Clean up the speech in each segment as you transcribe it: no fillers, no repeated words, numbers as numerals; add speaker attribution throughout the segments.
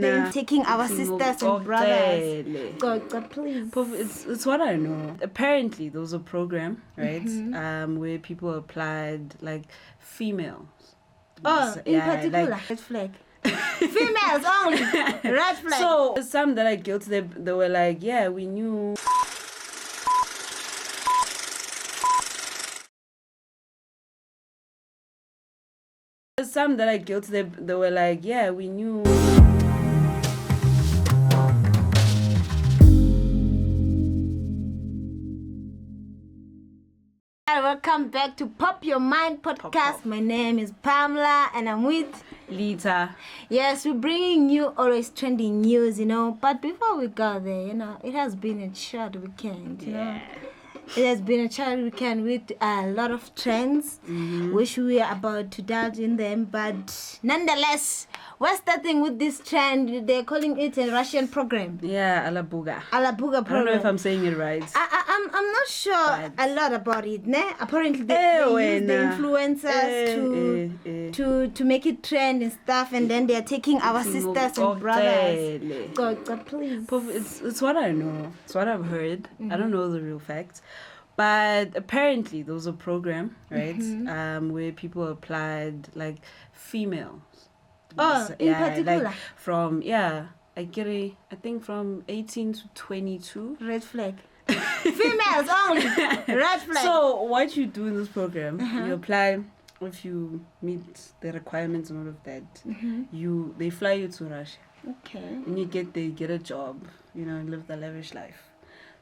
Speaker 1: they're taking our sisters and brothers. God, please.
Speaker 2: It's what I know. Apparently, there was a program, right, where people applied, like, females.
Speaker 1: In particular, like, red flag. Females only, red flag.
Speaker 2: So some that are guilty, they were like, yeah, we knew. Some that are guilty, they were like, yeah, we knew.
Speaker 1: Welcome back to Pop Your Mind podcast. Pop. My name is Pamela and I'm with
Speaker 2: Lita.
Speaker 1: Yes, we're bringing you always trending news, But before we go there, it has been a short weekend, you know. It has been a short weekend with a lot of trends, which we are about to delve in them. But nonetheless, we're starting with this trend. They're calling it a Russian program.
Speaker 2: Yeah, Alabuga.
Speaker 1: Alabuga Programme.
Speaker 2: I don't know if I'm saying it right.
Speaker 1: I'm not sure a lot about it. Apparently, they use the influencers to make it trend and stuff, and then they're taking our sisters and brothers. God, please.
Speaker 2: It's what I know. It's what I've heard. I don't know the real facts. But apparently, there was a program, right, where people applied, like, females.
Speaker 1: In particular?
Speaker 2: Like from, I think from 18 to 22.
Speaker 1: Red flag. Females only. Red flag.
Speaker 2: So what you do in this program, you apply. If you meet the requirements and all of that, they fly you to Russia.
Speaker 1: Okay.
Speaker 2: And you get a job, live the lavish life.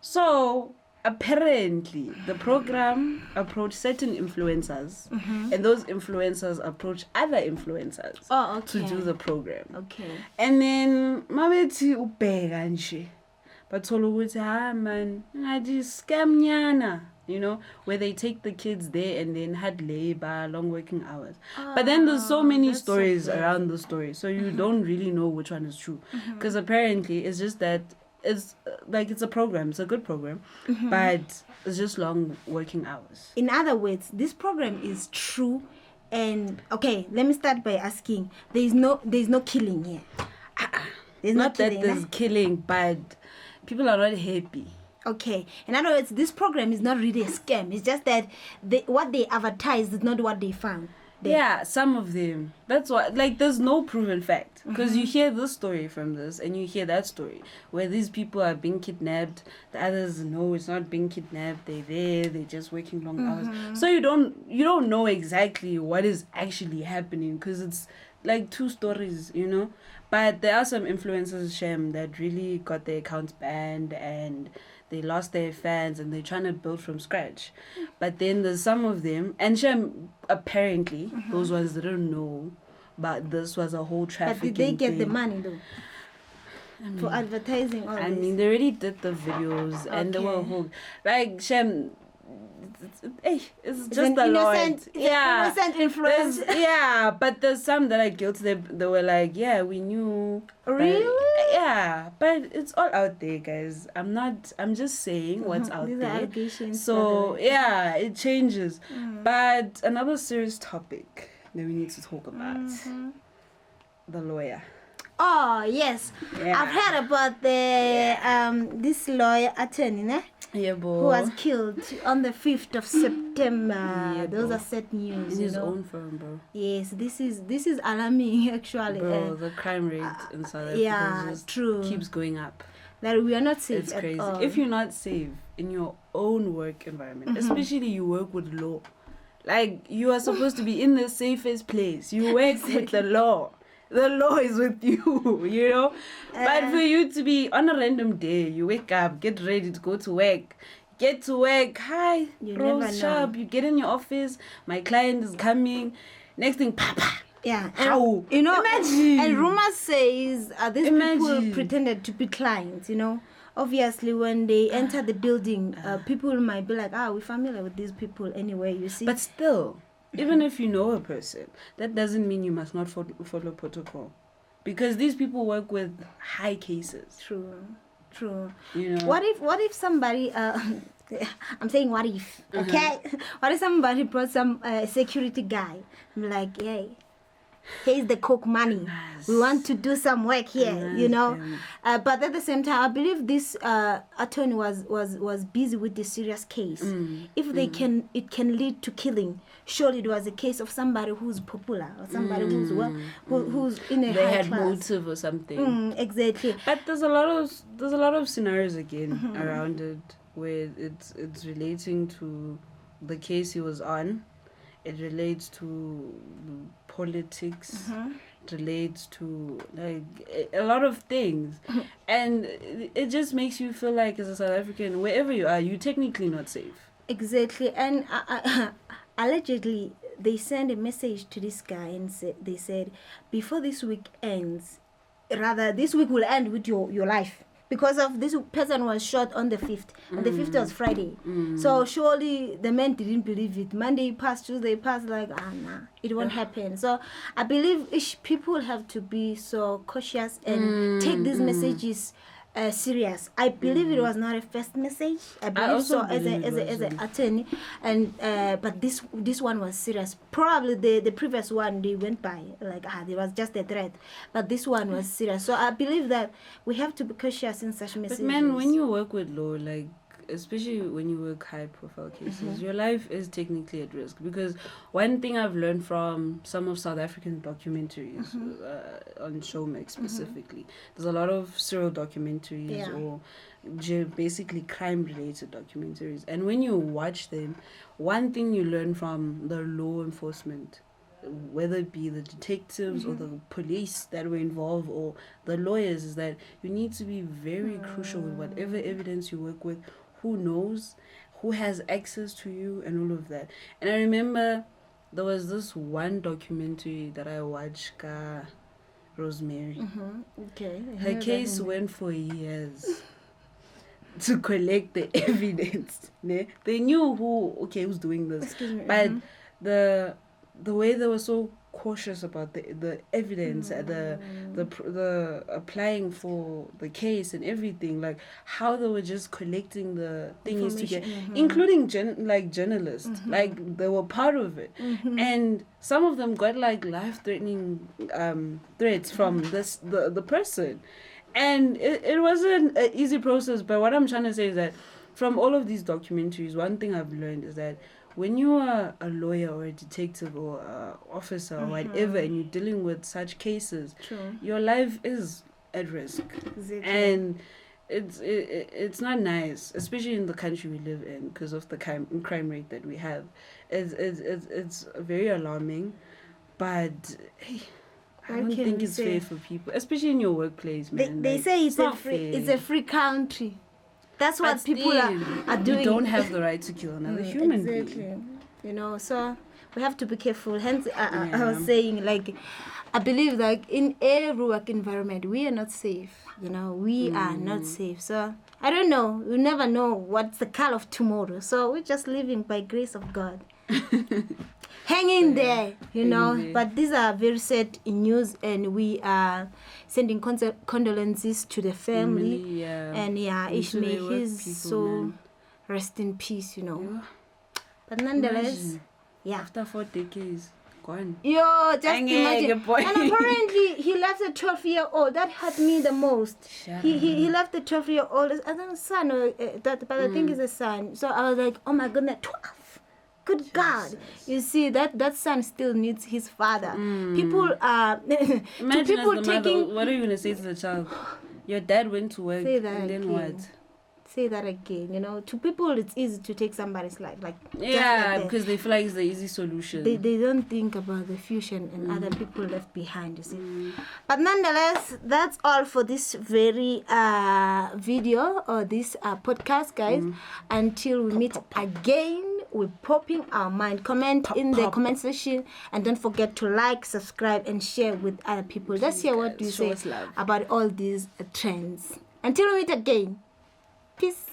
Speaker 2: So apparently the program approached certain influencers, and those influencers approach other influencers to do the program.
Speaker 1: Okay.
Speaker 2: And then mabethi ubheka nje bathola ukuthi man ngathi scam nyana, where they take the kids there and then hard labor, long working hours. But then there's so many stories around the story, so you don't really know which one is true, because apparently it's just that it's a program. It's a good program, but it's just long working hours.
Speaker 1: In other words, this program is true. And okay, let me start by asking: there's no killing here.
Speaker 2: There's not killing, that there's killing, but people are not happy.
Speaker 1: Okay. In other words, this program is not really a scam. It's just that what they advertised is not what they found.
Speaker 2: Yeah, some of them. That's why, there's no proven fact. Because you hear this story from this, and you hear that story, where these people are being kidnapped. The others, no, it's not being kidnapped. They're there. They're just working long hours. So you don't know exactly what is actually happening, because it's like two stories, But there are some influencers, Shem, that really got their accounts banned, and they lost their fans, and they're trying to build from scratch. But then there's some of them, and Shem, apparently, those ones didn't know, but this was a whole trafficking.
Speaker 1: But did they get
Speaker 2: thing.
Speaker 1: the money though? For advertising all this?
Speaker 2: They already did the videos, and they were hooked. Like, Shem, it's just a lot.
Speaker 1: Innocent influence.
Speaker 2: But there's some that are guilty. They were like, yeah, we knew.
Speaker 1: Really?
Speaker 2: But it's all out there, guys. I'm just saying what's out
Speaker 1: These
Speaker 2: there.
Speaker 1: Are allegations,
Speaker 2: so it changes. But another serious topic that we need to talk about: the lawyer.
Speaker 1: Oh yes, I've heard about this lawyer attorney, who was killed on the 5th of September. Those are sad news.
Speaker 2: In his own firm, bro.
Speaker 1: Yes, this is alarming actually.
Speaker 2: Bro, the crime rate in South Africa just keeps going up.
Speaker 1: That we are not safe.
Speaker 2: It's crazy.
Speaker 1: At all.
Speaker 2: If you're not safe in your own work environment, especially you work with law, like you are supposed to be in the safest place. You work with the law. The law is with you, But for you to be on a random day, you wake up, get ready to go to work. Get to work. Hi, Rose Sharp. You get in your office. My client is coming. Next thing, papa.
Speaker 1: Yeah.
Speaker 2: How?
Speaker 1: Imagine. And rumors says these people pretended to be clients, Obviously, when they enter the building, people might be like, we're familiar with these people anyway, you see.
Speaker 2: But still, even if you know a person, that doesn't mean you must not follow protocol. Because these people work with high cases.
Speaker 1: True. What if somebody... I'm saying what if, okay? What if somebody brought some security guy? I'm like, hey, Here's the coke money. We want to do some work here, you know. But at the same time, I believe this attorney was busy with this serious case. If they can, it can lead to killing. Surely it was a case of somebody who's popular or somebody who's in a
Speaker 2: they
Speaker 1: high
Speaker 2: had
Speaker 1: class.
Speaker 2: motive or something.
Speaker 1: Exactly.
Speaker 2: But there's a lot of scenarios again around it where it's relating to the case he was on. It relates to politics. It relates to like a lot of things, and it just makes you feel like as a South African, wherever you are, you're technically not safe.
Speaker 1: Exactly, and allegedly they sent a message to this guy and they said before this week ends, rather this week will end with your life. Because of this person was shot on the 5th, and the 5th was Friday. So surely the men didn't believe it. Monday passed, Tuesday passed, like, nah, it won't happen. So I believe people have to be so cautious and take these messages serious. I believe it was not a first message. I believe so as an attorney, and but this one was serious. Probably the previous one they went by like there was just a threat, but this one was serious. So I believe that we have to be cautious in such messages.
Speaker 2: But man, when you work with law, like especially when you work high profile cases, your life is technically at risk. Because one thing I've learned from some of South African documentaries on Showmax specifically, there's a lot of serial documentaries or basically crime related documentaries, and when you watch them, one thing you learn from the law enforcement, whether it be the detectives or the police that were involved or the lawyers, is that you need to be very crucial with whatever evidence you work with. Who knows, who has access to you, and all of that. And I remember there was this one documentary that I watched, Rosemary.
Speaker 1: Okay.
Speaker 2: Her case went for years to collect the evidence. They knew who's doing this, but the way they were so cautious about the evidence, the applying for the case and everything, like how they were just collecting the things together, including journalists, like they were part of it, and some of them got like life-threatening threats from the person, and it wasn't an easy process. But what I'm trying to say is that from all of these documentaries, one thing I've learned is that when you are a lawyer or a detective or an officer or whatever, and you're dealing with such cases, your life is at risk.
Speaker 1: Exactly.
Speaker 2: And it's not nice, especially in the country we live in, because of the crime rate that we have. It's very alarming, but I don't think it's fair for people, especially in your workplace, man.
Speaker 1: They say it's a free country. That's what people are doing.
Speaker 2: You don't have the right to kill another human being.
Speaker 1: You know, so we have to be careful. Hence, I was saying, like, I believe, like, in every work environment, we are not safe. You know, we are not safe. So, I don't know. We never know what's the call of tomorrow. So, we're just living by grace of God. Hang in there, you know. But these are very sad news, and we are sending condolences to the family. And may his soul rest in peace, you know. But nonetheless,
Speaker 2: after 4 decades, gone.
Speaker 1: Yo, just imagine. And apparently, he left a 12-year-old. That hurt me the most. He left the 12-year-old. I don't know, son, but I think it's a son. So I was like, oh my goodness, 12. Good Jesus. God. You see, that son still needs his father. People are...
Speaker 2: Imagine people taking... Mother, what are you going to say to the child? Your dad went to work, and then
Speaker 1: again.
Speaker 2: What?
Speaker 1: Say that again. You know, to people, it's easy to take somebody's life.
Speaker 2: Because they feel like it's the easy solution.
Speaker 1: They don't think about the fusion and other people left behind, you see. But nonetheless, that's all for this very video or this podcast, guys. Until we meet again, we're popping our mind. Comment in the comment section, and don't forget to like, subscribe, and share with other people. Let's hear what you say about all these trends. Until we meet again. Peace.